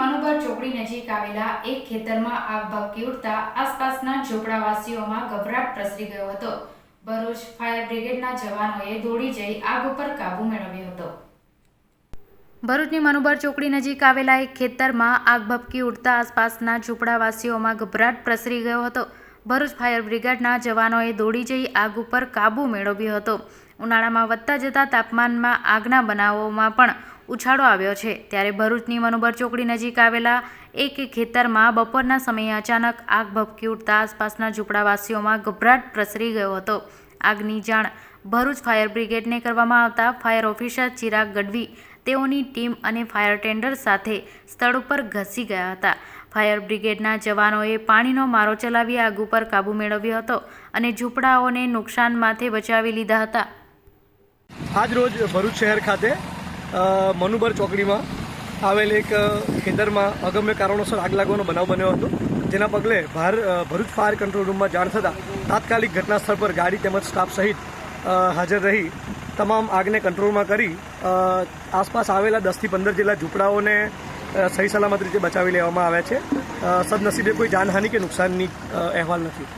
મનુબર ચોકડી નજીક આવેલા એક ખેતરમાં આગ ભભૂકી ઉઠતા આસપાસના ઝૂંપડાવાસીઓમાં ગભરાટ પ્રસરી ગયો હતો। ભરૂચ ફાયર બ્રિગેડના જવાનોએ દોડી જઈ આગ ઉપર કાબૂ મેળવ્યો હતો। ભરૂચની મનુબર ચોકડી નજીક આવેલા એક ખેતરમાં આગ ભભૂકી ઉઠતા આસપાસના ઝૂંપડાવાસીઓમાં ગભરાટ પ્રસરી ગયો હતો। ભરૂચ ફાયર બ્રિગેડના જવાનોએ દોડી જઈ આગ ઉપર કાબૂ મેળવ્યો હતો। ઉનાળામાં વધતા જતા તાપમાનમાં આગના બનાવોમાં પણ ઉછાળો આવ્યો છે, ત્યારે ભરૂચની મનુબર ચોકડી નજીક આવેલા એક ખેતરમાં બપોરના સમયે અચાનક આગ ભભૂકી ઉઠતા આસપાસના ઝૂંપડાવાસીઓમાં ગભરાટ પ્રસરી ગયો હતો। આગની જાણ ભરૂચ ફાયર બ્રિગેડને કરવામાં આવતા ફાયર ઓફિસર ચિરાગ ગઢવી, તેઓની ટીમ અને ફાયર ટેન્ડર સાથે સ્થળ ઉપર ધસી ગયા હતા। ફાયર બ્રિગેડના જવાનોએ પાણીનો મારો ચલાવી આગ ઉપર કાબૂ મેળવ્યો હતો અને ઝૂંપડાઓને નુકસાનમાંથી બચાવી લીધા હતા। આજ રોજ ભરૂચ શહેર ખાતે મનુબર ચોકડીમાં આવેલ એક ખેતરમાં અગમ્ય કારણોસર આગ લાગવાનો બનાવ બન્યો હતો, જેના પગલે ભરૂચ ફાયર કંટ્રોલ રૂમમાં જાણ થતાં તાત્કાલિક ઘટના સ્થળ પર ગાડી તેમજ સ્ટાફ સહિત હાજર રહી તમામ આગને કંટ્રોલમાં કરી આસપાસ આવેલા 10 થી 15 જેટલા ઝૂંપડાઓને સહી સલામત રીતે બચાવી લેવામાં આવ્યા છે। સદનસીબે કોઈ જાનહાનિ કે નુકસાનની અહેવાલ નથી।